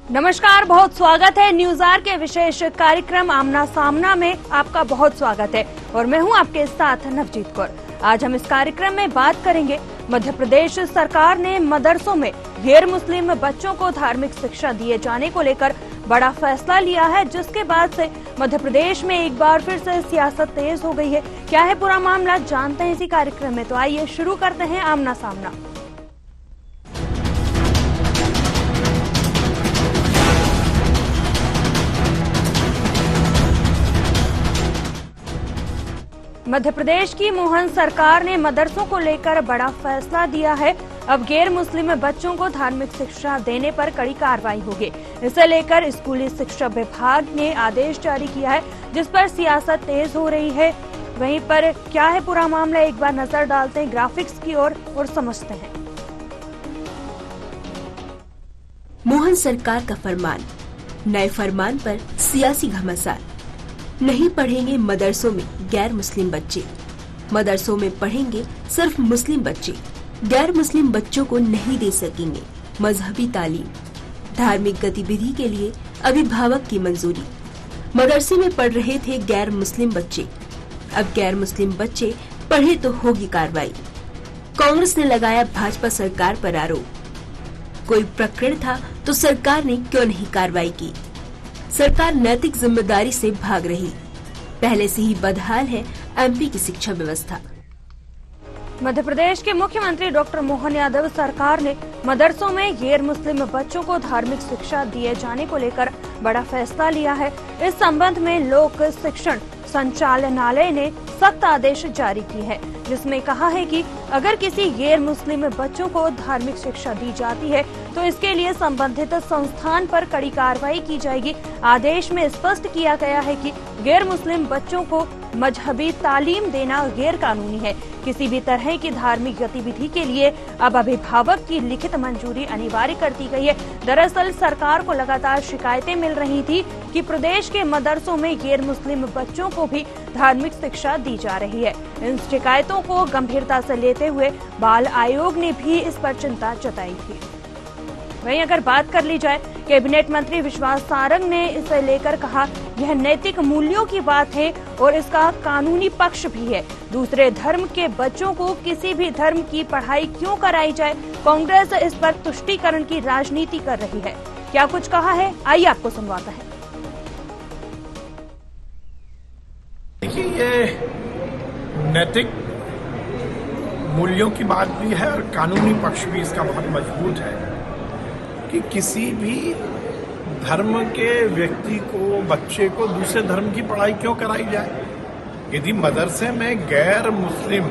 नमस्कार, बहुत स्वागत है न्यूज आर के विशेष कार्यक्रम आमना सामना में। आपका बहुत स्वागत है और मैं हूं आपके साथ नवजीत कौर। आज हम इस कार्यक्रम में बात करेंगे मध्य प्रदेश सरकार ने मदरसों में गैर मुस्लिम बच्चों को धार्मिक शिक्षा दिए जाने को लेकर बड़ा फैसला लिया है, जिसके बाद से मध्य प्रदेश में एक बार फिर से सियासत तेज हो गई है। क्या है पूरा मामला, जानते हैं इसी कार्यक्रम में। तो आइए शुरू करते हैं आमना सामना। मध्य प्रदेश की मोहन सरकार ने मदरसों को लेकर बड़ा फैसला दिया है। अब गैर मुस्लिम बच्चों को धार्मिक शिक्षा देने पर कड़ी कार्रवाई होगी। इसे लेकर स्कूली शिक्षा विभाग ने आदेश जारी किया है, जिस पर सियासत तेज हो रही है। वहीं पर क्या है पूरा मामला, एक बार नजर डालते हैं ग्राफिक्स की ओर और समझते हैं। मोहन सरकार का फरमान, नए फरमान पर सियासी घमासान। नहीं पढ़ेंगे मदरसों में गैर मुस्लिम बच्चे, मदरसों में पढ़ेंगे सिर्फ मुस्लिम बच्चे। गैर मुस्लिम बच्चों को नहीं दे सकेंगे मजहबी तालीम। धार्मिक गतिविधि के लिए अभिभावक की मंजूरी। मदरसे में पढ़ रहे थे गैर मुस्लिम बच्चे, अब गैर मुस्लिम बच्चे पढ़े तो होगी कार्रवाई। कांग्रेस ने लगाया भाजपा सरकार पर आरोप। कोई प्रकरण था तो सरकार ने क्यों नहीं कार्रवाई की। सरकार नैतिक जिम्मेदारी से भाग रही। पहले से ही बदहाल है एमपी की शिक्षा व्यवस्था। मध्य प्रदेश के मुख्यमंत्री डॉक्टर मोहन यादव सरकार ने मदरसों में गैर मुस्लिम बच्चों को धार्मिक शिक्षा दिए जाने को लेकर बड़ा फैसला लिया है। इस संबंध में लोक शिक्षण संचालनालय ने सख्त आदेश जारी की है, जिसमें कहा है कि अगर किसी गैर मुस्लिम बच्चों को धार्मिक शिक्षा दी जाती है तो इसके लिए संबंधित संस्थान पर कड़ी कार्रवाई की जाएगी। आदेश में स्पष्ट किया गया है कि गैर मुस्लिम बच्चों को मजहबी तालीम देना गैर कानूनी है। किसी भी तरह की धार्मिक गतिविधि के लिए अब अभिभावक की लिखित मंजूरी अनिवार्य कर दी गई है। दरअसल सरकार को लगातार शिकायतें मिल रही थी कि प्रदेश के मदरसों में गैर मुस्लिम बच्चों को भी धार्मिक शिक्षा दी जा रही है। इन शिकायतों को गंभीरता से लेते हुए बाल आयोग ने भी इस पर चिंता जताई थी। वहीं अगर बात कर ली जाए, कैबिनेट मंत्री विश्वास सारंग ने इसे लेकर कहा, यह नैतिक मूल्यों की बात है और इसका कानूनी पक्ष भी है। दूसरे धर्म के बच्चों को किसी भी धर्म की पढ़ाई क्यों कराई जाए। कांग्रेस इस पर तुष्टीकरण की राजनीति कर रही है। क्या कुछ कहा है, आइए आपको सुनवाता है। देखिए, ये नैतिक मूल्यों की बात भी है और कानूनी पक्ष भी इसका बहुत मजबूत है कि किसी भी धर्म के व्यक्ति को, बच्चे को दूसरे धर्म की पढ़ाई क्यों कराई जाए। यदि मदरसे में गैर मुस्लिम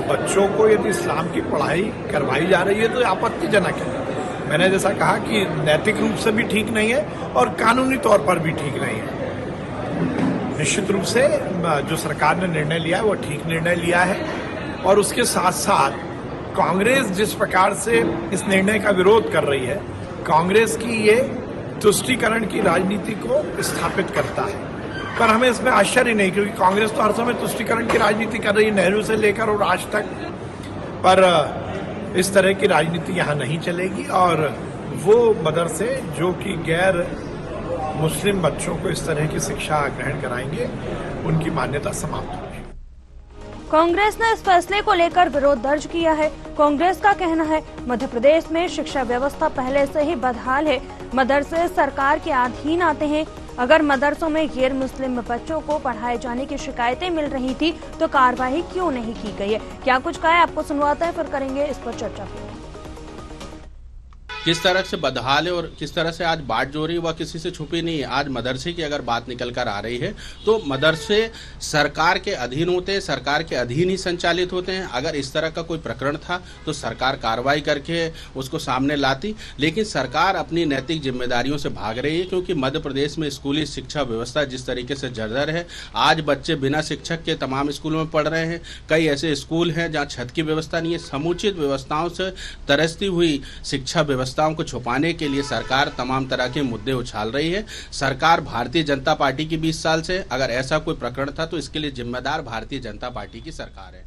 बच्चों को यदि इस्लाम की पढ़ाई करवाई जा रही है तो आपत्तिजनक है। मैंने जैसा कहा कि नैतिक रूप से भी ठीक नहीं है और कानूनी तौर पर भी ठीक नहीं है। निश्चित रूप से जो सरकार ने निर्णय लिया है वो ठीक निर्णय लिया है और उसके साथ साथ कांग्रेस जिस प्रकार से इस निर्णय का विरोध कर रही है, कांग्रेस की ये तुष्टीकरण की राजनीति को स्थापित करता है। पर हमें इसमें आश्चर्य नहीं, क्योंकि कांग्रेस तो हर समय तुष्टीकरण की राजनीति कर रही है, नेहरू से लेकर और आज तक। पर इस तरह की राजनीति यहाँ नहीं चलेगी और वो मदरसे जो कि गैर मुस्लिम बच्चों को इस तरह की शिक्षा ग्रहण कराएंगे, उनकी मान्यता समाप्त होगी। कांग्रेस ने इस फैसले को लेकर विरोध दर्ज किया है। कांग्रेस का कहना है, मध्य प्रदेश में शिक्षा व्यवस्था पहले से ही बदहाल है। मदरसे सरकार के अधीन आते हैं। अगर मदरसों में गैर मुस्लिम बच्चों को पढ़ाए जाने की शिकायतें मिल रही थी तो कार्रवाई क्यों नहीं की गई है। क्या कुछ कहा है, आपको सुनवाते हैं, फिर करेंगे इस पर चर्चा। किस तरह से बदहाल है और किस तरह से आज बात जो रही है वह किसी से छुपी नहीं है। आज मदरसे की अगर बात निकल कर आ रही है तो मदरसे सरकार के अधीन होते हैं, सरकार के अधीन ही संचालित होते हैं। अगर इस तरह का कोई प्रकरण था तो सरकार कार्रवाई करके उसको सामने लाती, लेकिन सरकार अपनी नैतिक जिम्मेदारियों से भाग रही है, क्योंकि मध्य प्रदेश में स्कूली शिक्षा व्यवस्था जिस तरीके से जर्जर है, आज बच्चे बिना शिक्षक के तमाम स्कूलों में पढ़ रहे हैं। कई ऐसे स्कूल हैं जहाँ छत की व्यवस्था नहीं है। समुचित व्यवस्थाओं से तरसती हुई शिक्षा व्यवस्थाओं को छुपाने के लिए सरकार तमाम तरह के मुद्दे उछाल रही है। सरकार भारतीय जनता पार्टी की 20 साल से, अगर ऐसा कोई प्रकरण था तो इसके लिए जिम्मेदार भारतीय जनता पार्टी की सरकार है।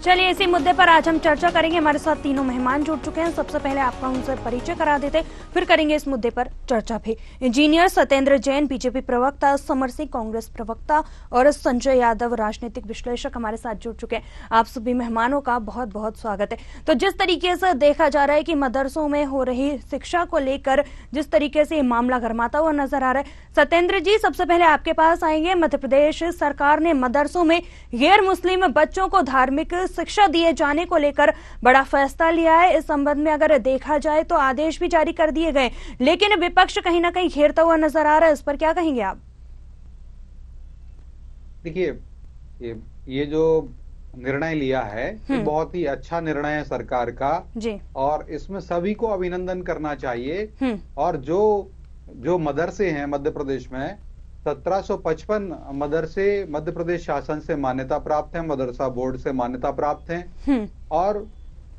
चलिए इसी मुद्दे पर आज हम चर्चा करेंगे। हमारे साथ तीनों मेहमान जुड़ चुके हैं। सबसे पहले आपका उनसे परिचय करा देते, फिर करेंगे इस मुद्दे पर चर्चा भी। इंजीनियर सत्येंद्र जैन बीजेपी प्रवक्ता, समर सिंह कांग्रेस प्रवक्ता और संजय यादव राजनीतिक विश्लेषक हमारे साथ जुड़ चुके हैं। आप सभी मेहमानों का बहुत बहुत स्वागत है। तो जिस तरीके से देखा जा रहा है कि मदरसों में हो रही शिक्षा को लेकर जिस तरीके से ये मामला गरमाता हुआ नजर आ रहा है, सत्येंद्र जी सबसे पहले आपके पास आएंगे। मध्य प्रदेश सरकार ने मदरसों में गैर मुस्लिम बच्चों को धार्मिक शिक्षा दिए जाने को लेकर बड़ा फैसला लिया है। इस संबंध में अगर देखा जाए तो आदेश भी जारी कर दिए गए, लेकिन विपक्ष कहीं ना कहीं घेरता हुआ नजर आ रहा है। इस पर क्या कहेंगे आप? देखिए, ये जो निर्णय लिया है ये बहुत ही अच्छा निर्णय है सरकार का जी, और इसमें सभी को अभिनंदन करना चाहिए। और जो मदरसे हैं मध्य प्रदेश में 1755 मदरसे मध्य प्रदेश शासन से मान्यता प्राप्त है, मदरसा बोर्ड से मान्यता प्राप्त हैं। और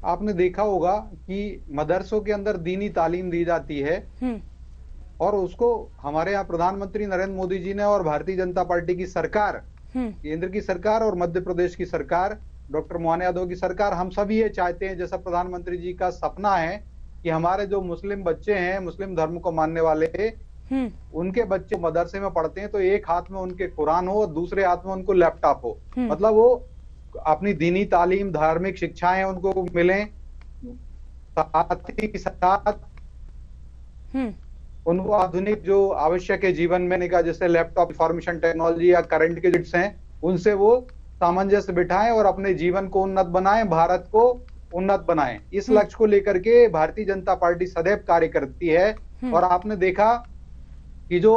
आपने देखा होगा कि मदरसों के अंदर दीनी तालीम दी जाती है और उसको हमारे यहाँ प्रधानमंत्री नरेंद्र मोदी जी ने और भारतीय जनता पार्टी की सरकार, केंद्र की सरकार और मध्य प्रदेश की सरकार, डॉक्टर मोहन यादव की सरकार, हम सभी ये चाहते हैं, जैसा प्रधानमंत्री जी का सपना है कि हमारे जो मुस्लिम बच्चे हैं, मुस्लिम धर्म को मानने वाले, उनके बच्चे मदरसे में पढ़ते हैं तो एक हाथ में उनके कुरान हो और दूसरे हाथ में उनको लैपटॉप हो, मतलब वो अपनी दीनी तालीम, धार्मिक शिक्षाएं उनको मिलें, साथ ही साथ उनको आधुनिक जो आवश्यक है जीवन में का, जैसे लैपटॉप, इंफॉर्मेशन टेक्नोलॉजी या करंट के जिट्स हैं, उनसे वो सामंजस्य बिठाएं और अपने जीवन को उन्नत बनाएं, भारत को उन्नत बनाएं। इस लक्ष्य को लेकर के भारतीय जनता पार्टी सदैव कार्य करती है। और आपने देखा कि जो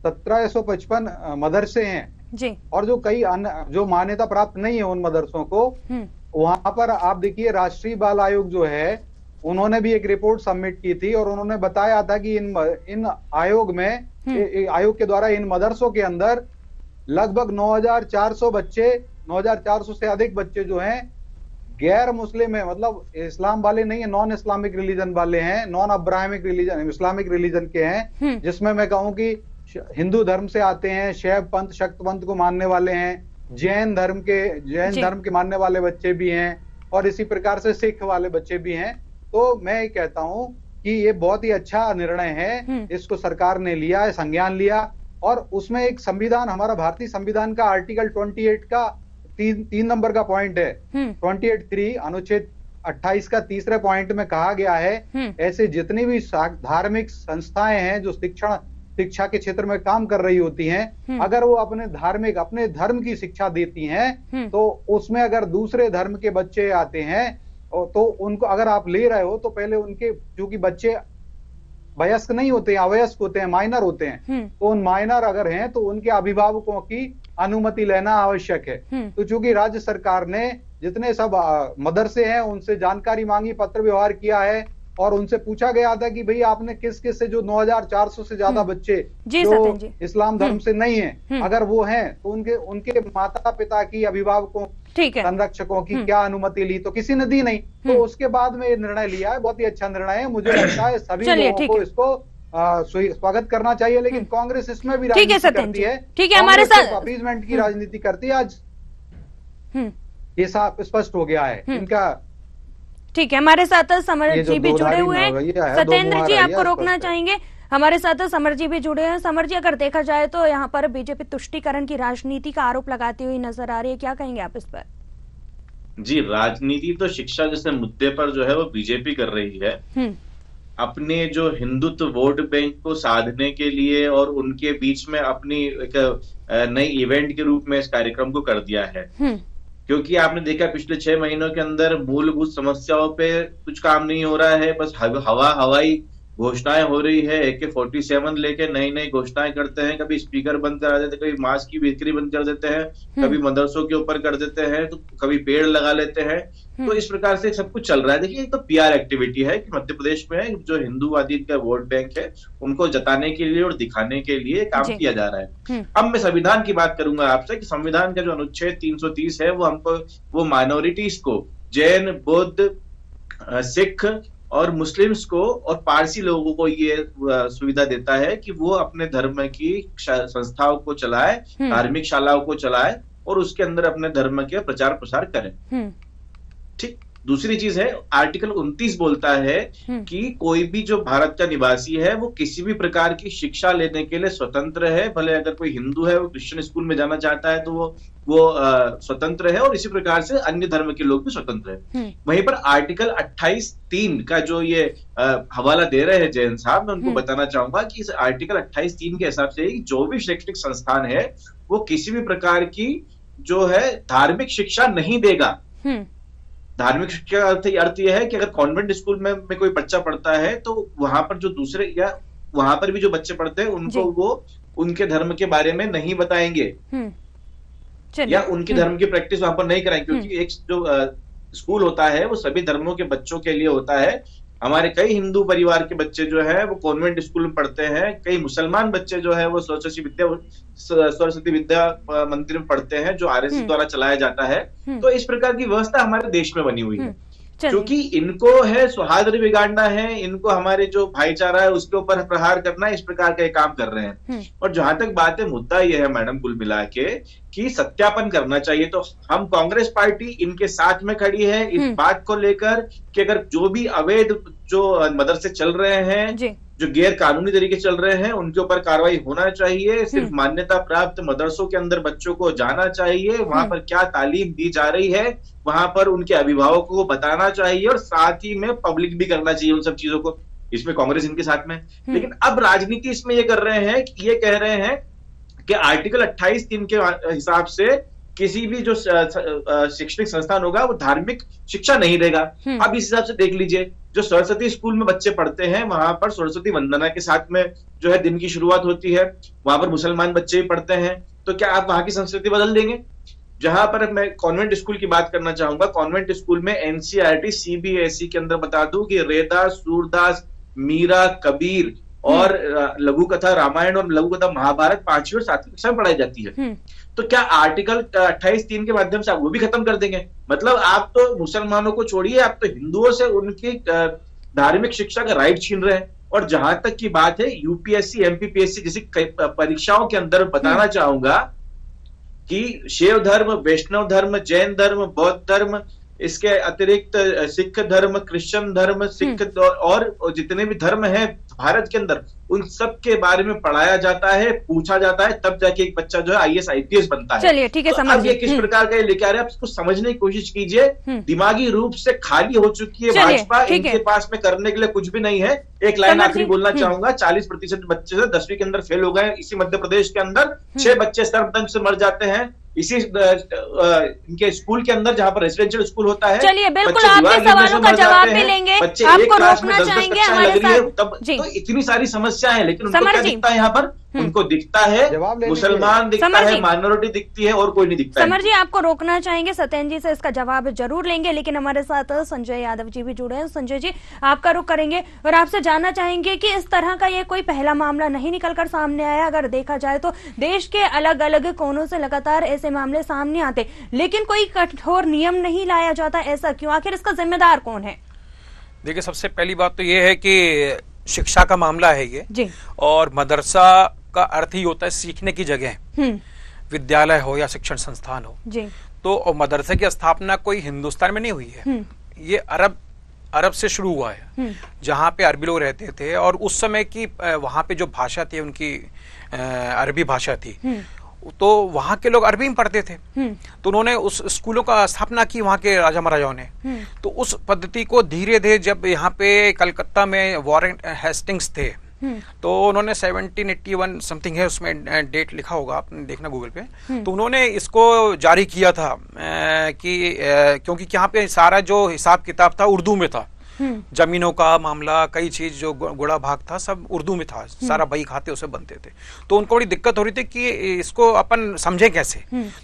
1755 मदरसे हैं जी, और जो कई जो मान्यता प्राप्त नहीं है उन मदरसों को, वहां पर आप देखिए राष्ट्रीय बाल आयोग जो है उन्होंने भी एक रिपोर्ट सबमिट की थी और उन्होंने बताया था कि इन आयोग में आयोग के द्वारा इन मदरसों के अंदर लगभग 9400 बच्चे, 9400 से अधिक बच्चे जो हैं गैर मुस्लिम है, मतलब इस्लाम वाले नहीं है, नॉन इस्लामिक रिलीजन वाले हैं, non Abrahamic religion, Islamic religion के हैं, जिसमें मैं कहूं कि हिंदू धर्म से आते हैं, शैव पंथ, शक्त पंथ को मानने वाले हैं, जैन धर्म के मानने वाले बच्चे भी हैं और इसी प्रकार से सिख वाले बच्चे भी हैं। तो मैं ये कहता हूं कि ये बहुत ही अच्छा निर्णय है, इसको सरकार ने लिया है, संज्ञान लिया। और उसमें एक संविधान, हमारा भारतीय संविधान का आर्टिकल 28 का 3 नंबर का पॉइंट है, 28(3) अनुच्छेद 28 का तीसरे पॉइंट में कहा गया है, ऐसे जितनी भी धार्मिक संस्थाएं हैं जो शिक्षा के क्षेत्र में काम कर रही होती हैं, अगर वो अपने धर्म की शिक्षा देती हैं, तो उसमें अगर दूसरे धर्म के बच्चे आते हैं तो उनको अगर आप ले रहे हो तो पहले उनके, क्योंकि बच्चे वयस्क नहीं होते हैं, अवयस्क होते हैं, माइनर होते हैं, तो उन माइनर अगर हैं तो उनके अभिभावकों की अनुमति लेना आवश्यक है। तो चूंकि राज्य सरकार ने जितने सब मदरसे हैं उनसे जानकारी मांगी, पत्र व्यवहार किया है और उनसे पूछा गया था कि भाई आपने किस से जो 9400 से ज्यादा बच्चे जो इस्लाम धर्म से नहीं है, अगर वो हैं तो उनके माता पिता की, अभिभावकों, संरक्षकों की क्या अनुमति ली, तो किसी ने दी नहीं। तो उसके बाद में ये निर्णय लिया है, बहुत ही अच्छा निर्णय है, मुझे लगता है सभी लोगों को इसको स्वागत करना चाहिए। लेकिन कांग्रेस इसमें भी राजनीति करती है, ठीक है, हमारे साथ अपीजमेंट की राजनीति करती है। आज ये साफ स्पष्ट हो गया है इनका। ठीक है, हमारे साथ समर जी भी जुड़े हुए हैं। सत्येंद्र जी आपको रोकना चाहेंगे, हमारे साथ समर जी भी जुड़े हैं। समर जी, अगर देखा जाए तो यहाँ पर बीजेपी तुष्टीकरण की राजनीति का आरोप लगाती हुई नजर आ रही है, क्या कहेंगे आप इस पर? जी, राजनीति तो शिक्षा जैसे मुद्दे पर जो है वो बीजेपी कर रही है, अपने जो हिंदुत्व वोट बैंक को साधने के लिए, और उनके बीच में अपनी एक नई इवेंट के रूप में इस कार्यक्रम को कर दिया है। क्योंकि आपने देखा पिछले 6 महीनों के अंदर मूलभूत समस्याओं पे कुछ काम नहीं हो रहा है, बस हवाई घोषणाएं हो रही है। AK-47 लेके नई नई घोषणाएं करते हैं, कभी स्पीकर बंद करा देते, कभी मास्क की बिक्री बंद कर देते हैं, कभी मदरसों के ऊपर कर देते हैं, तो कभी पेड़ लगा लेते हैं। तो इस प्रकार से सब कुछ चल रहा है। देखिए, तो PR एक्टिविटी है कि मध्य प्रदेश में जो हिंदूवादी का वोट बैंक है उनको जताने के लिए और दिखाने के लिए काम किया जा रहा है। अब मैं संविधान की बात करूंगा आपसे कि संविधान का जो अनुच्छेद 330 है वो हमको, वो माइनॉरिटीज को, जैन, बुद्ध, सिख और मुस्लिम्स को और पारसी लोगों को ये सुविधा देता है कि वो अपने धर्म की संस्थाओं को चलाए, धार्मिक शालाओं को चलाए और उसके अंदर अपने धर्म के प्रचार प्रसार करें। ठीक। दूसरी चीज है, आर्टिकल 29 बोलता है कि कोई भी जो भारत का निवासी है वो किसी भी प्रकार की शिक्षा लेने के लिए स्वतंत्र है। भले अगर कोई हिंदू है वो क्रिश्चियन स्कूल में जाना चाहता है तो वो स्वतंत्र है, और इसी प्रकार से अन्य धर्म के लोग भी स्वतंत्र है। वहीं पर आर्टिकल 28(3) का जो ये हवाला दे रहे हैं जयंत साहब, मैं उनको बताना चाहूंगा कि इस आर्टिकल 28(3) के हिसाब से जो भी शैक्षणिक संस्थान है वो किसी भी प्रकार की जो है धार्मिक शिक्षा नहीं देगा। धार्मिक शिक्षा का अर्थ यह है कि अगर कॉन्वेंट स्कूल में कोई बच्चा पढ़ता है तो वहां पर जो दूसरे या वहां पर भी जो बच्चे पढ़ते हैं उनको वो उनके धर्म के बारे में नहीं बताएंगे या उनके धर्म की प्रैक्टिस वहां पर नहीं कराएंगे, क्योंकि एक जो स्कूल होता है वो सभी धर्मों के बच्चों के लिए होता है। हमारे कई हिंदू परिवार के बच्चे जो है वो कॉन्वेंट स्कूल में पढ़ते हैं, कई मुसलमान बच्चे जो है वो सरस्वती विद्या मंदिर में पढ़ते हैं जो आरएसएस द्वारा चलाया जाता है। तो इस प्रकार की व्यवस्था हमारे देश में बनी हुई है, क्योंकि इनको है सौहार्द बिगाड़ना है, इनको हमारे जो भाईचारा है उसके ऊपर प्रहार करना है, इस प्रकार का काम कर रहे हैं। और जहां तक बात है, मुद्दा यह है मैडम कुल मिला के कि सत्यापन करना चाहिए। तो हम कांग्रेस पार्टी इनके साथ में खड़ी है इस बात को लेकर कि अगर जो भी अवैध जो मदरसे चल रहे हैं, जो गैर कानूनी तरीके चल रहे हैं, उनके ऊपर कार्रवाई होना चाहिए। सिर्फ मान्यता प्राप्त मदरसों के अंदर बच्चों को जाना चाहिए, वहां पर क्या तालीम दी जा रही है वहां पर उनके अभिभावकों को बताना चाहिए, और साथ ही में पब्लिक भी करना चाहिए उन सब चीजों को। इसमें कांग्रेस इनके साथ में। लेकिन अब राजनीति इसमें ये कर रहे हैं कि ये कह रहे हैं कि आर्टिकल 28(3) के हिसाब से किसी भी जो शैक्षणिक संस्थान होगा वो धार्मिक शिक्षा नहीं देगा। अब इस हिसाब से देख लीजिए, जो सरस्वती स्कूल में बच्चे पढ़ते हैं वहां पर सरस्वती वंदना के साथ में जो है दिन की शुरुआत होती है, वहां पर मुसलमान बच्चे भी पढ़ते हैं। तो क्या आप वहां की संस्कृति बदल देंगे? जहां पर मैं कॉन्वेंट स्कूल की बात करना चाहूंगा, कॉन्वेंट स्कूल में एनसीईआरटी सीबीएसई के अंदर बता दूं कि रेदास, सूरदास, मीरा, कबीर और लघु कथा रामायण और लघु कथा महाभारत 5वीं और 7वीं कक्षा में पढ़ाई जाती है। तो क्या आर्टिकल 28(3) के माध्यम से आप वो भी खत्म कर देंगे? मतलब आप तो मुसलमानों को छोड़िए, आप तो हिंदुओं से उनकी धार्मिक शिक्षा का राइट छीन रहे हैं। और जहां तक की बात है यूपीएससी, एमपीपीएससी जैसी परीक्षाओं के अंदर बताना चाहूंगा कि शैव धर्म, वैष्णव धर्म, जैन धर्म, बौद्ध धर्म, इसके अतिरिक्त सिख धर्म, क्रिश्चियन धर्म, सिख और जितने भी धर्म हैं भारत के अंदर, उन सब के बारे में पढ़ाया जाता है, पूछा जाता है, तब जाके एक बच्चा जो है आईएएस आईपीएस बनता है। चलिए ठीक है, तो अब ये किस प्रकार का लेके आ रहे हैं, आप इसको समझने की कोशिश कीजिए। दिमागी रूप से खाली हो चुकी है भाजपा, इनके पास में करने के लिए कुछ भी नहीं है। एक लाइन आखिरी बोलना चाहूंगा, 40% बच्चे 10वीं के अंदर फेल हो गए। इसी मध्य प्रदेश के अंदर 6 बच्चे सर्वदंश से मर जाते हैं इसी इनके स्कूल के अंदर, जहां पर रेसिडेंशियल स्कूल होता है। चलिए बिल्कुल आपके सवालों का जवाब भी लेंगे, आपको रोकना चाहेंगे हमारे साथ। तब तो इतनी सारी समस्या है, लेकिन उनको क्या दिखता है यहाँ पर? उनको दिखता है मुसलमान दिखता है, माइनॉरिटी दिखती है, और कोई नहीं दिखता। समर जी आपको रोकना चाहेंगे, सत्येंद्र जी से इसका जवाब जरूर लेंगे, लेकिन हमारे साथ संजय यादव जी भी जुड़े हैं। संजय जी आपका रुख करेंगे और आपसे जानना चाहेंगे कि इस तरह का ये कोई पहला मामला नहीं निकलकर सामने आया। अगर देखा जाए तो देश के अलग अलग कोनों से लगातार ऐसे मामले सामने आते, लेकिन कोई कठोर नियम नहीं लाया जाता। ऐसा क्यों? आखिर इसका जिम्मेदार कौन है? देखिए, सबसे पहली बात तो ये है कि शिक्षा का मामला है ये जी, और मदरसा का अर्थ ही होता है सीखने की जगह, विद्यालय हो या शिक्षण संस्थान हो जी। तो मदरसे की स्थापना कोई हिंदुस्तान में नहीं हुई है, ये अरब से शुरू हुआ है, जहाँ पे अरबी लोग रहते थे, और उस समय की वहाँ पे जो भाषा थी उनकी अरबी भाषा थी, तो वहाँ के लोग अरबी में पढ़ते थे। तो उन्होंने उस स्कूलों का स्थापना की वहाँ के राजा महाराजाओं ने। तो उस पद्धति को धीरे धीरे, जब यहाँ पे कलकत्ता में वॉरेन हेस्टिंग्स थे, तो उन्होंने 1781 समथिंग है, उसमें डेट लिखा होगा, आपने देखना गूगल पे। तो उन्होंने इसको जारी किया था कि क्योंकि यहाँ पे सारा जो हिसाब किताब था उर्दू में था, जमीनों का मामला, कई चीज जो गुड़ा भाग था सब उर्दू में था, सारा बही खाते उसे बनते थे। तो उनको बड़ी दिक्कत हो रही थी कि इसको अपन समझे कैसे।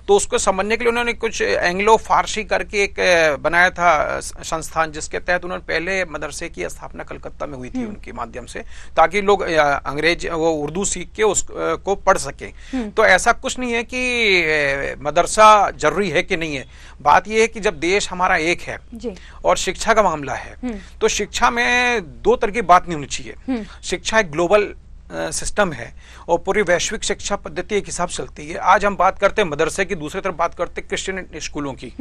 तो उसको समझने के लिए उन्होंने कुछ एंग्लो फारसी करके एक बनाया था संस्थान, जिसके तहत उन्होंने पहले मदरसे की स्थापना कलकत्ता में हुई थी उनके माध्यम से, ताकि लोग अंग्रेज वो उर्दू सीख के उसको पढ़ सके। तो ऐसा कुछ नहीं है कि मदरसा जरूरी है कि नहीं है, बात यह है कि जब देश हमारा एक है और शिक्षा का मामला है, तो शिक्षा में दो तरह की बात नहीं होनी चाहिए। शिक्षा एक ग्लोबल सिस्टम है और पूरी वैश्विक शिक्षा पद्धति एक हिसाब से चलती है। आज हम बात करते हैं मदरसे की, दूसरी तरफ बात करते हैं क्रिश्चियन स्कूलों की।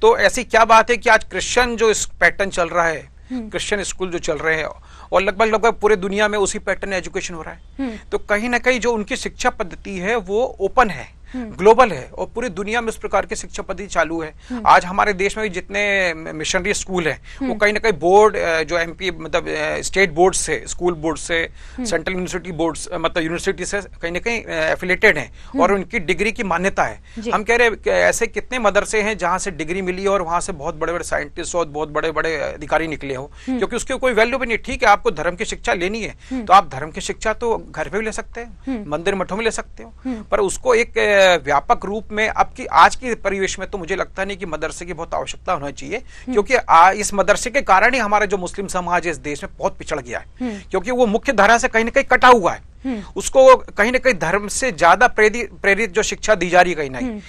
तो ऐसी क्या बात है कि आज क्रिश्चियन जो इस पैटर्न चल रहा है, क्रिश्चियन स्कूल जो चल रहे हैं और लगभग पूरे दुनिया में उसी पैटर्न एजुकेशन हो रहा है, तो कहीं ना कहीं जो उनकी शिक्षा पद्धति है वो ओपन है, ग्लोबल है और पूरी दुनिया में उस प्रकार की शिक्षा पद्धति चालू है। आज हमारे देश में भी जितने मिशनरी स्कूल हैं वो कहीं ना कहीं बोर्ड जो एमपी मतलब स्टेट बोर्ड से, स्कूल बोर्ड से, सेंट्रल यूनिवर्सिटी बोर्ड मतलब यूनिवर्सिटी से कहीं ना कहीं एफिलेटेड हैं और उनकी डिग्री की मान्यता है। हम कह रहे हैं ऐसे कितने मदरसे हैं जहां से डिग्री मिली और वहां से बहुत बड़े बड़े साइंटिस्ट और बहुत बड़े बड़े अधिकारी निकले हो, क्योंकि उसकी कोई वैल्यू भी नहीं। ठीक है, आपको धर्म की शिक्षा लेनी है तो आप धर्म की शिक्षा तो घर पे भी ले सकते हैं, मंदिर मठों में ले सकते हो, पर उसको एक व्यापक रूप में आज की परिवेश में तो मुझे लगता नहीं कि मदरसे की बहुत आवश्यकता होनी चाहिए, क्योंकि इस मदरसे के कारण ही हमारा जो मुस्लिम समाज है इस देश में बहुत पिछड़ गया है, क्योंकि वो मुख्य धारा से कहीं ना कहीं कटा हुआ है। उसको कहीं ना कहीं धर्म से ज्यादा प्रेरित जो शिक्षा दी जा रही है कहीं ना कहीं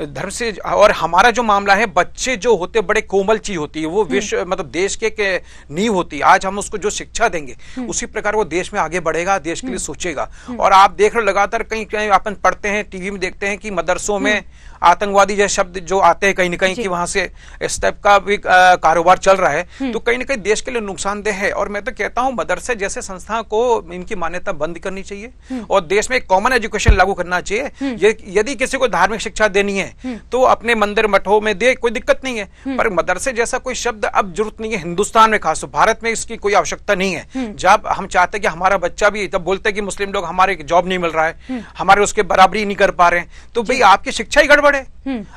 धर्म से। और हमारा जो मामला है, बच्चे जो होते बड़े कोमल चीज होती है, वो विश्व मतलब देश के नींव होती है। आज हम उसको जो शिक्षा देंगे उसी प्रकार वो देश में आगे बढ़ेगा, देश के लिए सोचेगा। और आप देख रहे हो लगातार कहीं कहीं अपन पढ़ते हैं, टीवी में देखते हैं कि मदरसों में आतंकवादी जैसे शब्द जो आते हैं कहीं ना कहीं कि वहां से इस टाइप का भी कारोबार चल रहा है, तो कहीं ना कहीं देश के लिए नुकसानदेह है। और मैं तो कहता हूं मदरसे जैसे संस्था को इनकी मान्यता बंद करनी चाहिए और देश में एक कॉमन एजुकेशन लागू करना चाहिए। यदि किसी को धार्मिक शिक्षा देनी है तो अपने मंदिर मठों में दे, कोई दिक्कत नहीं है, पर मदरसे जैसा कोई शब्द अब जरूरत नहीं है। हिंदुस्तान में खास भारत में इसकी कोई आवश्यकता नहीं है। जब हम चाहते हैं कि हमारा बच्चा भी, तब बोलते हैं कि मुस्लिम लोग हमारे जॉब नहीं मिल रहा है, हमारे उसके बराबरी नहीं कर पा रहे हैं, तो भाई आपकी शिक्षा ही गड़बड़ है।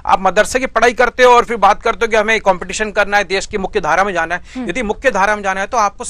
आप मदरसे की पढ़ाई करते हो और फिर बात करते हो कि हमें कंपटीशन करना है, देश की मुख्य धारा में जाना है। यदि मुख्य धारा में जाना है तो आपको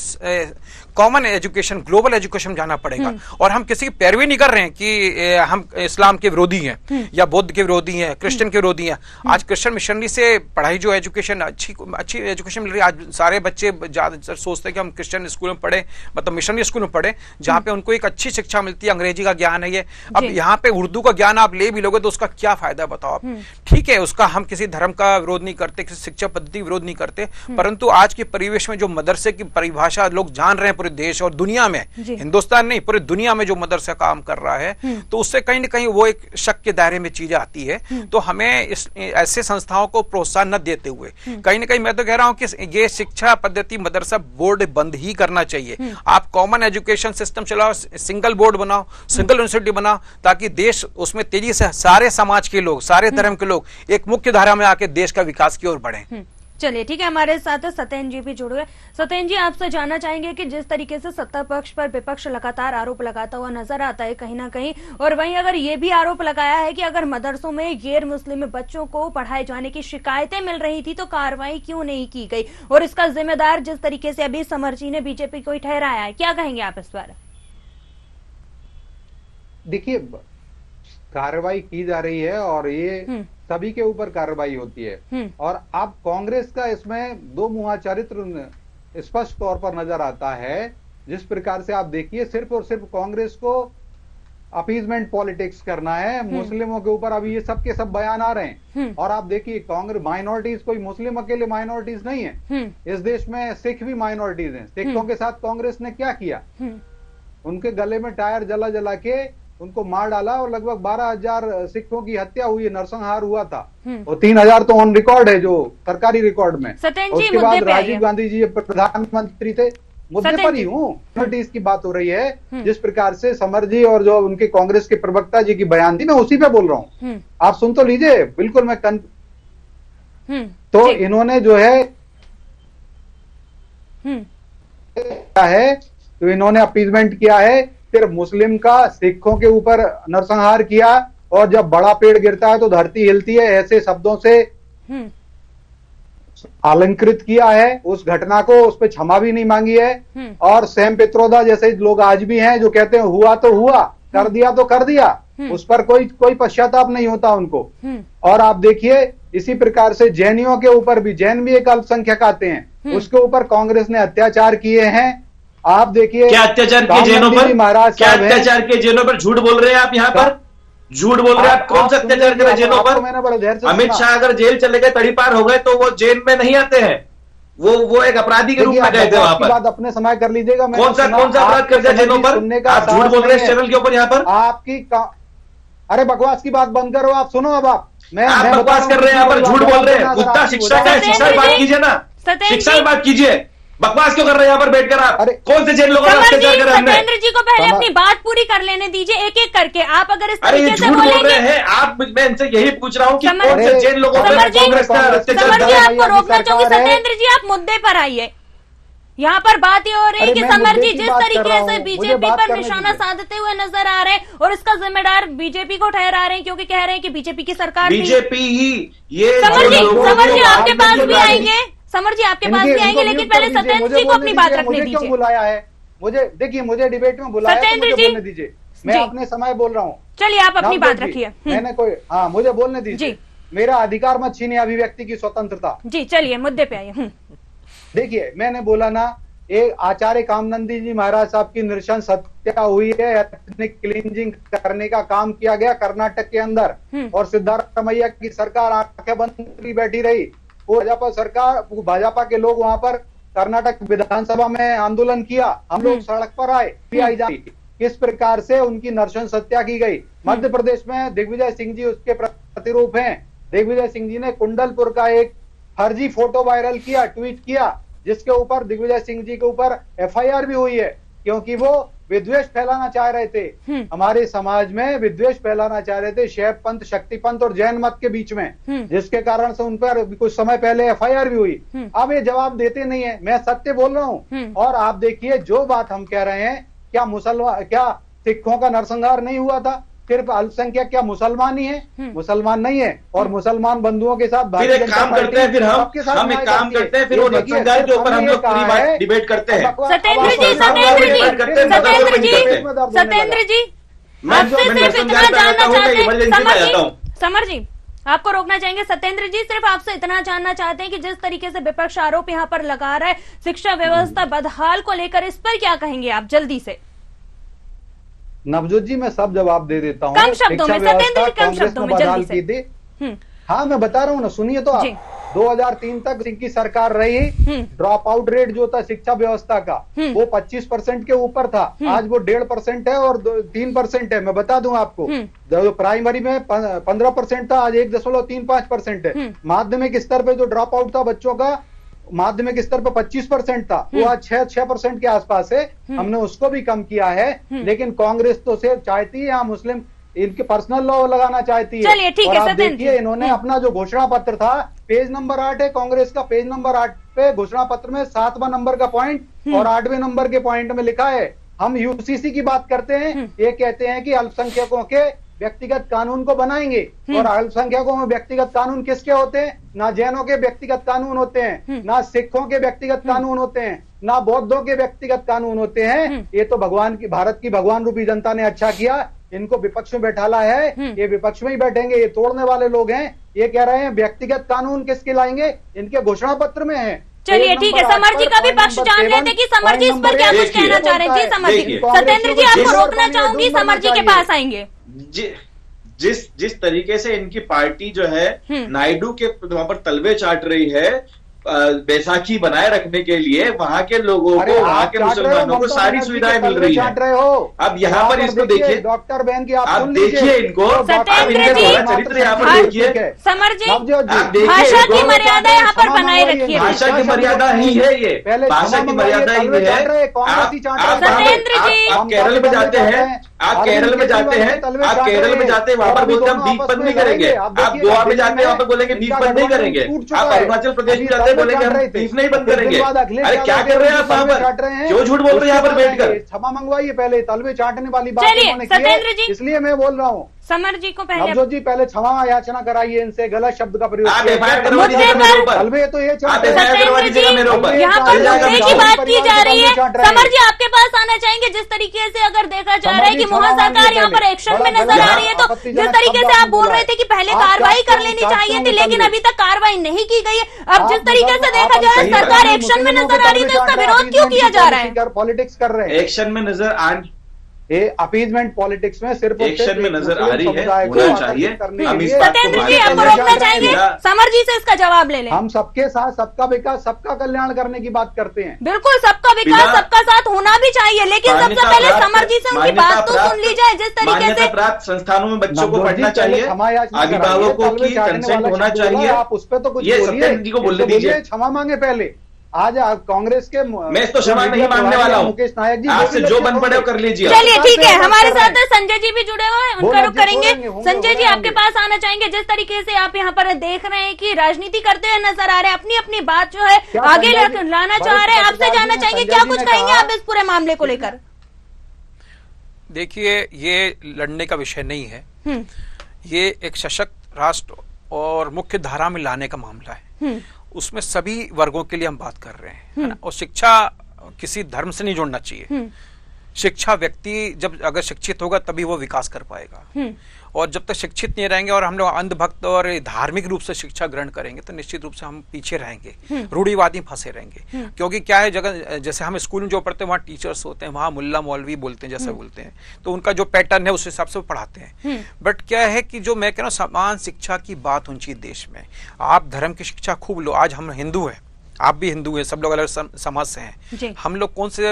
कॉमन एजुकेशन, ग्लोबल एजुकेशन जाना पड़ेगा। और हम किसी की पैरवी नहीं कर रहे हैं कि हम इस्लाम के विरोधी हैं या बौद्ध के विरोधी हैं, क्रिश्चियन के विरोधी हैं। आज क्रिश्चियन मिशनरी से पढ़ाई जो एजुकेशन अच्छी एजुकेशन मिल रही है। आज सारे बच्चे ज्यादातर सोचते हैं कि हम क्रिश्चियन स्कूल में पढ़े, मतलब मिशनरी स्कूल में पढ़े, जहां पे उनको एक अच्छी शिक्षा मिलती है, अंग्रेजी का ज्ञान है ये। अब यहाँ पे उर्दू का ज्ञान आप ले भी लोगे तो उसका क्या फायदा बताओ आप। ठीक है, उसका हम किसी धर्म का विरोध नहीं करते, किसी शिक्षा पद्धति विरोध नहीं करते, परंतु आज के परिवेश में जो मदरसे की परिभाषा लोग जान रहे हैं पूरे देश और दुनिया में, हिंदुस्तान नहीं पूरी दुनिया में जो मदरसा काम कर रहा है, तो उससे कहीं ना कहीं वो एक शक के दायरे में चीजें आती है। तो हमें ऐसे संस्थाओं को प्रोत्साहन न देते हुए कहीं ना कहीं मैं तो कह रहा हूं कि ये शिक्षा पद्धति मदरसा बोर्ड बंद ही करना चाहिए। आप कॉमन एजुकेशन सिस्टम चलाओ, सिंगल बोर्ड बनाओ, सिंगल यूनिवर्सिटी बनाओ, ताकि देश उसमें तेजी से सारे समाज के लोग, सारे धर्म के लोग एक मुख्य धारा में आके देश का विकास की ओर बढ़े। चलिए ठीक है, हमारे साथ सत्येंद्र जी भी जुड़ गए। सत्येंद्र जी, आपसे जानना चाहेंगे कि जिस तरीके से सत्ता पक्ष पर विपक्ष लगातार आरोप लगाता हुआ नजर आता है कहीं ना कहीं, और वहीं अगर ये भी आरोप लगाया है कि अगर मदरसों में गैर मुस्लिम बच्चों को पढ़ाए जाने की शिकायतें मिल रही थी तो कार्रवाई क्यों नहीं की गई, और इसका जिम्मेदार जिस तरीके से अभी समर जी ने बीजेपी को ही ठहराया है, क्या कहेंगे आप इस पर? देखिए, कार्रवाई की जा रही है और ये सभी के ऊपर कार्रवाई होती है। और अब कांग्रेस का इसमें दो मुहा चरित्र स्पष्ट तौर पर नजर आता है। जिस प्रकार से आप देखिए, सिर्फ और सिर्फ कांग्रेस को अपीजमेंट पॉलिटिक्स करना है मुस्लिमों के ऊपर। अभी ये सब के सब बयान आ रहे हैं और आप देखिए कांग्रेस माइनॉरिटीज, कोई मुस्लिम अकेले माइनॉरिटीज नहीं है इस देश में, सिख भी माइनॉरिटीज हैं। सिखों के साथ कांग्रेस ने क्या किया, उनके गले में टायर जला जला के उनको मार डाला और लगभग 12,000 सिखों की हत्या हुई है, नरसंहार हुआ था। और 3,000 तो ऑन रिकॉर्ड है जो सरकारी रिकॉर्ड में। उसके बाद राजीव गांधी जी प्रधानमंत्री थे। मुद्दे पर ही हूँ, की बात हो रही है। जिस प्रकार से समर जी और जो उनके कांग्रेस के प्रवक्ता जी की बयान थी, मैं उसी पे बोल रहा हूँ। आप सुन तो लीजिए, बिल्कुल मैं तो इन्होंने जो है तो इन्होंने अपीजमेंट किया है, सिर्फ मुस्लिम का सिखों के ऊपर नरसंहार किया। और जब बड़ा पेड़ गिरता है तो धरती हिलती है, ऐसे शब्दों से अलंकृत किया है उस घटना को, उस पर क्षमा भी नहीं मांगी है। और सैम पित्रोदा जैसे लोग आज भी हैं जो कहते हैं हुआ तो हुआ, कर दिया तो कर दिया, उस पर कोई पश्चाताप नहीं होता उनको। और आप देखिए इसी प्रकार से जैनियों के ऊपर भी, जैन भी एक अल्पसंख्यक आते हैं, उसके ऊपर कांग्रेस ने अत्याचार किए हैं। आप देखिए क्या अत्याचार किए जैनों पर, महाराज क्या अत्याचार किए जैनों पर, झूठ बोल रहे हैं आप यहाँ पर, झूठ बोल रहे हैं आप। कौन सा अत्याचार करे जैनों पर? अमित शाह अगर जेल चले गए, तड़ीपार हो गए, तो वो जेल में नहीं आते हैं। वो एक अपराधी के रूप में गए थे वहां पर। बात अपने समय कर लीजिएगा। कौन सा अपराध कर दिया जैनों पर? आप झूठ बोल रहे हैं इस चैनल के ऊपर यहाँ पर। अरे बकवास की बात बंद करो, आप सुनो। अब आप बकवास कर रहे हैं यहाँ पर, झूठ बोल रहे हैं। मुद्दा शिक्षा का है, शिक्षा की बात कीजिए ना, शिक्षा की बात कीजिए। बकवास क्यों कर रहे हैं यहाँ पर बैठकर आप? कौन से जेल लोगों का अत्याचार कर रहे हैं? सत्येंद्र जी को पहले अपनी बात पूरी कर लेने दीजिए, एक एक करके। आप अगर इस अरे ये झूठ बोल रहे हैं आप, मैं इनसे यही पूछ रहा हूँ कि कौन से जेल लोगों पर कांग्रेस ने अत्याचार समर जी आपको रोकना चाहूंगी। सत्येंद्र जी आप मुद्दे पर आइए। यहाँ पर बात ये हो रही है कि समर जी जिस तरीके से बीजेपी पर निशाना साधते हुए नजर आ रहे हैं और इसका जिम्मेदार बीजेपी को ठहरा रहे हैं, क्योंकि कह रहे हैं कि बीजेपी की सरकार बीजेपी ही ये। समर जी आपके पास भी आएंगे, समर जी आपके पास भी आएंगे, लेकिन पहले सत्येंद्र जी को अपनी बात रखने दीजिए। क्यों बुलाया है मुझे? देखिए मुझे डिबेट में बुलाया है, मुझे बोलने दीजिए। मैं अपने समय बोल रहा हूँ। चलिए आप अपनी बात रखिए। मैंने कोई मुझे बोलने दीजिए। मेरा अधिकार मत छीनिए, अभिव्यक्ति की स्वतंत्रता। जी चलिए मुद्दे पे आइए। देखिए मैंने बोला ना, एक आचार्य कामनंदी जी महाराज साहब की नृशंस हत्या हुई है, एथनिक क्लींजिंग करने का काम किया गया कर्नाटक के अंदर, और सिद्धारमैया की सरकार आंखें बंद बैठी रही। वो भाजपा सरकार, भाजपा के लोग वहां पर कर्नाटक विधानसभा में आंदोलन किया, हम लोग सड़क पर आए, किस प्रकार से उनकी नृशंस हत्या की गई। मध्य प्रदेश में दिग्विजय सिंह जी उसके प्रतिरूप हैं। दिग्विजय सिंह जी ने कुंडलपुर का एक फर्जी फोटो वायरल किया, ट्वीट किया, जिसके ऊपर दिग्विजय सिंह जी के ऊपर एफआईआर भी हुई है, क्योंकि वो विद्वेष फैलाना चाह रहे थे। हमारे समाज में विद्वेष फैलाना चाह रहे थे शैव पंथ, शक्ति पंथ और जैन मत के बीच में, जिसके कारण से उन पर कुछ समय पहले एफआईआर भी हुई। अब ये जवाब देते नहीं है। मैं सत्य बोल रहा हूँ। और आप देखिए जो बात हम कह रहे हैं, क्या सिखों का नरसंहार नहीं हुआ था? सिर्फ अल्पसंख्यक क्या मुसलमान ही है? मुसलमान नहीं है। और मुसलमान बंधुओं के साथ फिर एक काम करते हैं, फिर हम एक काम करते हैं, फिर वो नरसंहार के ऊपर हम लोग पूरी बात डिबेट करते हैं। सत्येंद्र जी आपसे सिर्फ इतना जानना चाहते हैं। समर जी आपको रोकना चाहेंगे। सत्येंद्र जी सिर्फ आपसे इतना जानना चाहते हैं कि जिस तरीके से विपक्ष आरोप यहाँ पर लगा रहा है शिक्षा व्यवस्था बदहाल को लेकर, इस पर क्या कहेंगे आप जल्दी से? नवजोत जी मैं सब जवाब दे देता हूँ। कम शब्दों में सत्येंद्र जी, कम शब्दों में जल्दी से। की थी। हाँ मैं बता रहा हूँ ना, सुनिए तो आप। 2003 तक इनकी सरकार रही, ड्रॉप आउट रेट जो था शिक्षा व्यवस्था का वो 25% के ऊपर था। आज वो 1.5% है और 3% है। मैं बता दूं आपको, जो प्राइमरी में 15% था, आज 1.35% है। माध्यमिक स्तर पे जो ड्रॉप आउट था बच्चों का, माध्यमिक स्तर पर 25% था, वो आज 6% के आसपास है। हमने उसको भी कम किया है। लेकिन कांग्रेस तो सिर्फ चाहती है यहाँ मुस्लिम इनके पर्सनल लॉ लगाना चाहती है। चलिए ठीक है। देखिए इन्होंने अपना जो घोषणा पत्र था, पेज नंबर 8 है कांग्रेस का, पेज नंबर 8 पे घोषणा पत्र में 7वां नंबर का पॉइंट और 8वें नंबर के पॉइंट में लिखा है, हम यूसीसी की बात करते हैं। ये कहते हैं कि अल्पसंख्यकों के व्यक्तिगत कानून को बनाएंगे। और अल्पसंख्यकों में व्यक्तिगत कानून किसके होते हैं? ना जैनों के व्यक्तिगत कानून होते हैं, ना सिखों के व्यक्तिगत कानून होते हैं, ना बौद्धों के व्यक्तिगत कानून होते हैं। ये तो भारत की भगवान रूपी जनता ने अच्छा किया, इनको विपक्ष में बैठाला है। ये विपक्ष में ही बैठेंगे, ये तोड़ने वाले लोग हैं। ये कह रहे हैं व्यक्तिगत कानून किसके लाएंगे? इनके घोषणा पत्र में है। चलिए ठीक है। समर जी का भी पक्ष जान रहे थे कि समर जी इस पर क्या कुछ कहना चाह रहे हैं। जी समर जी, सत्येंद्र जी आपको रोकना चाहूंगी, समर जी के पास आएंगे। जिस तरीके से इनकी पार्टी जो है नायडू के वहां पर तलवे चाट रही है बैसाखी बनाए रखने के लिए, वहां के लोगों को, वहां के मुसलमानों को सारी सुविधाएं मिल रही है। अब यहाँ पर इसको देखिए, डॉक्टर बहन की आप देखिए इनको, आप इनके चरित्र यहाँ पर देखिए। समर जी आप देखिए, भाषा की मर्यादा यहाँ पर बनाए रखिए। भाषा की मर्यादा ही है ये, भाषा की मर्यादा ही है। आप केरल में जाते हैं, आप केरल में जाते हैं, आप केरल में जाते हैं, वहां पर बोलते हैं हम बीफ बंद नहीं करेंगे। आप गोवा में जाते हैं, वहां पर बोलेंगे बीफ बंद नहीं करेंगे। आप अरुणाचल प्रदेश में जाते हैं, बोलेंगे हम बीफ नहीं बंद करेंगे। अरे क्या कर रहे हैं आप वहां पर? क्यों झूठ बोल रहे हैं यहाँ पर बैठकर? क्षमा मंगवाइए, पहले तलवे चाटने वाली बात उन्होंने की है, इसलिए मैं बोल रहा हूँ। समर जी को पहले नवजोत जी पहले क्षमा याचना कराइए इनसे, गलत शब्द का प्रयोग। आप एफआईआर करवा दीजिएगा मेरे ऊपर। तलवे तो ये मेरे ऊपर। यहाँ पर मुद्दे की बात की जा रही है। समर जी आपके पास आना चाहेंगे। जिस तरीके से अगर देखा जा रहा है कि मोहन सरकार यहाँ पर एक्शन में नजर आ रही है, तो जिस तरीके से आप बोल रहे थे कि पहले कार्रवाई कर लेनी चाहिए थी, लेकिन अभी तक कार्रवाई नहीं की गई है। अब जिस तरीके से देखा जा रहा है सरकार एक्शन में नजर आ रही है, तो इसका विरोध क्यों किया जा रहा है? पॉलिटिक्स कर रहे हैं, एक्शन में नजर ये अपीजमेंट पॉलिटिक्स में सिर्फ और एक्शन सिर्फ में नजर आ रही है, समुदाय को होना आकर्षित चाहिए। करने हम के इस लिए बात को सत्येंद्र जी, भारत आपको में रोकना जाना चाहेंगे? चाहिए। समर जी से इसका जवाब ले लें। हम सबके साथ सबका विकास सबका कल्याण करने की बात करते हैं। बिल्कुल, सबका विकास बिना- सबका साथ होना भी चाहिए, लेकिन सबसे मान्यता पहले प्राप्त- समर जी से उनकी मान्यता बात तो सुन प्राप्त- ली जाए। जिस तरीके मान्यता से प्राप्त संस्थानों में बच्चों को नवजोत जी, पढ़ना पहले चाहिए, क्षमा याचना अभिभावकों कराइए, तलवे की चाटने कंसेंट वाला होना शब्द बोला, चाहिए। आप उस पर तो कुछ ये बोलिए, सत्येंद्र जी को इसको बोलने दीजिए। क्षमा मांगे पहले। आज आप कांग्रेस के मैं इसको क्षमा नहीं मांगने वाला हूँ। मुकेश नायक जी आपसे जो बन पड़े वो कर लीजिए। चलिए ठीक है, बात हमारे कर रहे साथ हैं। संजय जी भी जुड़े हुए हैं, वो उनका रुख राज्य करेंगे। छोड़ेंगे, होंगे, संजय जी, होंगे। आपके पास आना चाहेंगे। जिस तरीके से आप यहाँ पर देख रहे हैं कि राजनीति करते हुए नजर आ रहे हैं, अपनी अपनी बात जो है क्या आगे संजय जी- लाना बड़े चाह रहे हैं, आपसे पत्रकार जानना जी ने चाहेंगे संजय क्या जी कुछ ने कहेंगे कहा- आप इस पूरे मामले को लेकर? देखिए, ये लड़ने का विषय नहीं है, ये एक सशक्त राष्ट्र और मुख्य धारा में लाने का मामला है। उसमें सभी वर्गों के लिए हम बात कर रहे हैं, है ना? और शिक्षा किसी धर्म से नहीं जोड़ना चाहिए। शिक्षा व्यक्ति जब अगर शिक्षित होगा तभी वो विकास कर पाएगा, और जब तक शिक्षित नहीं रहेंगे और हम लोग अंधभक्त और धार्मिक रूप से शिक्षा ग्रहण करेंगे तो निश्चित रूप से हम पीछे रहेंगे, रूढ़िवादी फंसे रहेंगे। क्योंकि क्या है, जगह जैसे हम स्कूल में जो पढ़ते हैं वहाँ टीचर्स होते हैं, वहाँ मुल्ला मौलवी बोलते हैं, जैसे बोलते हैं, तो उनका जो पैटर्न है उस हिसाब से वो पढ़ाते हैं। बट क्या है कि जो मैं कह रहा हूँ, समान शिक्षा की बात होनी चाहिए देश में। आप धर्म की शिक्षा खूब लो। आज हम हिंदू हैं, आप भी हिंदू हैं, सब लोग अलग समाज से हैं। हम लोग कौन से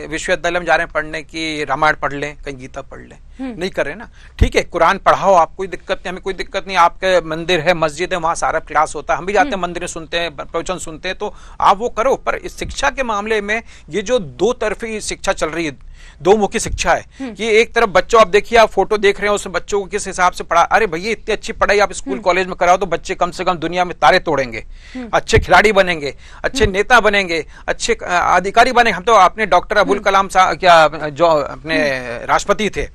विश्वविद्यालय में जा रहे हैं पढ़ने की रामायण पढ़ लें, कहीं गीता पढ़ लें? नहीं कर रहे ना। ठीक है, कुरान पढ़ाओ, आप कोई दिक्कत नहीं, हमें कोई दिक्कत नहीं। आपके मंदिर है, मस्जिद है, वहां सारा क्लास होता है, हम भी जाते हैं मंदिर में, सुनते हैं, प्रवचन सुनते हैं, तो आप वो करो। पर इस शिक्षा के मामले में ये जो दो तरफी शिक्षा चल रही है, दो मुखी शिक्षा है कि एक तरफ बच्चों, आप देखिए, आप फोटो देख रहे हो, उस बच्चों को किस हिसाब से पढ़ा। अरे भैया, इतनी अच्छी पढ़ाई आप स्कूल कॉलेज में कराओ तो बच्चे कम से कम दुनिया में तारे तोड़ेंगे, अच्छे खिलाड़ी बनेंगे, अच्छे नेता बनेंगे, अच्छे अधिकारी बनेंगे। हम तो अपने डॉक्टर अबुल कलाम साहब, क्या जो अपने राष्ट्रपति थे,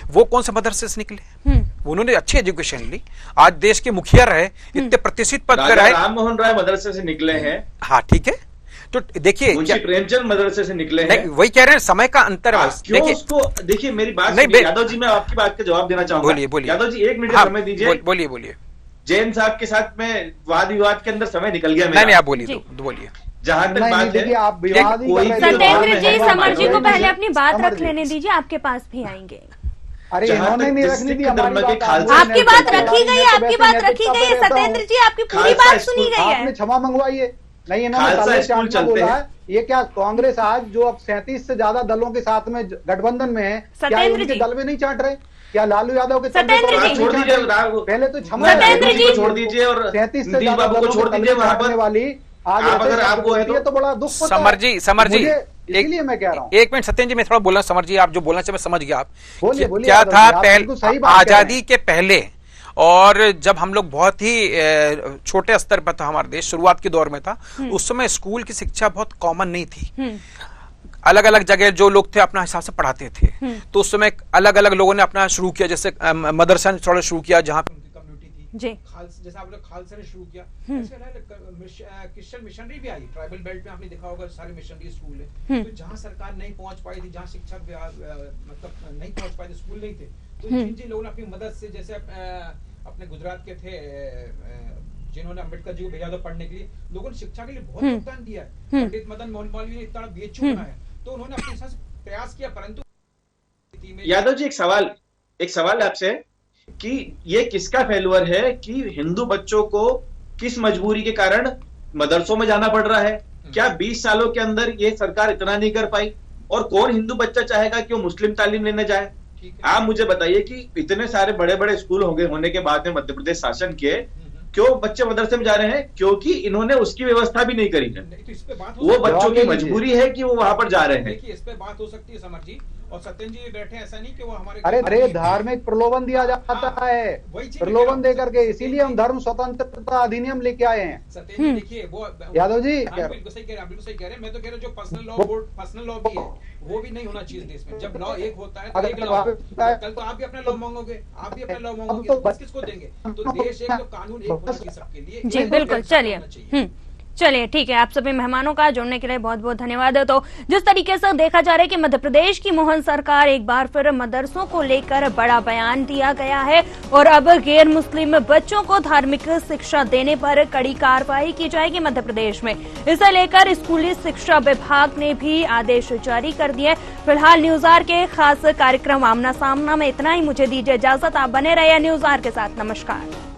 वो कौन से मदरसे से निकले? उन्होंने अच्छी एजुकेशन ली, आज देश के मुखिया रहे, इतने प्रतिष्ठित पद पर रहे। राम मोहन राय मदरसे से निकले हैं। हाँ ठीक है, तो देखिए, मुंशी प्रेमचंद मदरसे से निकले हैं। वही कह रहे हैं, समय का अंतर है। क्यों उसको देखिए, मेरी बात नहीं, सुनिए यादव जी, मैं आपकी बात का जवाब देना चाहूंगा। बोलिए बोलिए यादव जी, 1 मिनट का समय दीजिए। बोलिए। जैन साहब के साथ में वाद विवाद के अंदर समय निकल गया मेरा। नहीं, आप बोलिए, बोलिए। जहां तक बात है, आप विवाद ही कर रहे हैं। सत्येंद्र जी, समर जी को समर पहले जी, अपनी बात समर रख जी। लेने दीजिए, आपके पास भी आएंगे। अरे जहां इन्होंने तक नहीं रखनी सिख थी धर्म हमारी के बात, खालसा- आपकी बात रखी गई है, मैं तो आपकी वैसे बात नैतिकता रखी गई पे है रहता हूं। सत्येंद्र जी, आपकी पूरी खालसा बात सुनी गई आपने है। क्षमा मंगवाई है। नहीं, इन्होंने खालसा तलवे स्कूल चाटना चलते बोला हैं। है। ये क्या कांग्रेस आज जो अब 37 से ज्यादा दलों के साथ में गठबंधन में है, क्या ये सत्येंद्र उनके जी। दल में नहीं चाट रहे? क्या लालू यादव के तलवे सत्येंद्र पर जी। नहीं छोड़ चाट दीजिए, रहे? पहले तो क्षमा सत्येंद्र जी को छोड़ दीजिए और 37 से नीतीश ज्यादा बाबू को दलों छोड़ के दीजिए तलवे वहां चाटने पर। वाली आज आप ऐसे अगर शब्द आपको है बोलती है तो बड़ा दुख होता है। समर जी, मुझे इसीलिए मैं कह रहा हूँ। एक मिनट सत्येंद्र जी, मैं थोड़ा बोलना, समर जी आप जो बोलना चाहिए मैं समझ गया। आप बोलिए, बोलिए क्या यादव था, जी, आप बिल्कुल सही बात कह रहे हैं। आजादी के पहले और जब हम लोग बहुत ही छोटे स्तर पर था, हमारा देश शुरुआत के दौर में था, उस समय स्कूल की शिक्षा बहुत कॉमन नहीं थी। अलग अलग जगह जो लोग थे अपना हिसाब से पढ़ाते थे, तो उस समय अलग अलग लोगों ने अपना शुरू किया, जैसे मदरसा ने थोड़ा शुरू किया जहाँ पे उनकी कम्युनिटी थी जी। जैसे आप लोग खालसा ने शुरू किया, क्रिश्चियन मिशनरी भी आई। ट्राइबल बेल्ट में आपने देखा होगा सारे मिशनरी स्कूल है। तो जहाँ सरकार नहीं पहुंच पाई थी, जहाँ शिक्षा मतलब नहीं पहुंच पाई थी, स्कूल नहीं थे, तो जिन लोगों ने अपनी मदद से, जैसे अपने गुजरात के थे जिन्होंने अम्बेडकर जी को भेजा था पढ़ने के लिए, लोगों ने शिक्षा के लिए बहुत योगदान दिया है। पंडित मदन मोहन मालवीय ने इतना बीएचयू बनाया, तो उन्होंने अपने हिसाब से प्रयास किया, परंतु यादव जी, एक सवाल आपसे कि ये किसका फेल्यूर है कि हिंदू बच्चों को किस मजबूरी के कारण मदरसों में जाना पड़ रहा है? क्या 20 सालों के अंदर ये सरकार इतना नहीं कर पाई? और कौन हिंदू बच्चा चाहेगा कि वो मुस्लिम तालीम लेने जाए? आप मुझे बताइए कि इतने सारे बड़े बड़े स्कूल होने के बाद में मध्य प्रदेश शासन के क्यों बच्चे मदरसे में जा रहे हैं? क्योंकि इन्होंने उसकी व्यवस्था भी नहीं करी है। तो इस पे बात वो बच्चों की मजबूरी है कि वो वहां पर जा रहे हैं। देखिए, इस पे बात हो सकती है समर जी, और सत्येंद्र जी बैठे, ऐसा नहीं कि वो हमारे अरे धार्मिक प्रलोभन दिया जाता है, प्रलोभन दे करके, इसीलिए हम धर्म स्वतंत्रता अधिनियम लेके आए हैं। सत्येंद्र जी देखिए, वो यादव जी बिल्कुल सही कह रहे हैं, बिल्कुल सही कह रहे हैं। मैं तो कह रहा हूँ जो पर्सनल लॉ भी है वो भी नहीं होना चाहिए देश में। जब लॉ एक होता है तो एक लॉ, कल तो आप भी अपना लॉ मांगोगे, आप भी अपना लॉ मांगोगे, तो किसको देंगे? तो देश एक, तो कानून एक होना चाहिए सबके लिए। जी बिल्कुल, चलिए चलिए ठीक है, आप सभी मेहमानों का जुड़ने के लिए बहुत बहुत धन्यवाद। तो जिस तरीके से देखा जा रहा है कि मध्य प्रदेश की मोहन सरकार एक बार फिर मदरसों को लेकर बड़ा बयान दिया गया है और अब गैर मुस्लिम बच्चों को धार्मिक शिक्षा देने पर कड़ी कार्रवाई की जाएगी मध्य प्रदेश में। इसे लेकर स्कूली शिक्षा विभाग ने भी आदेश जारी कर दिए। फिलहाल न्यूज आवर के खास कार्यक्रम आमना सामना में इतना ही। मुझे दीजिए इजाजत, आप बने रहिए न्यूज आवर के साथ। नमस्कार।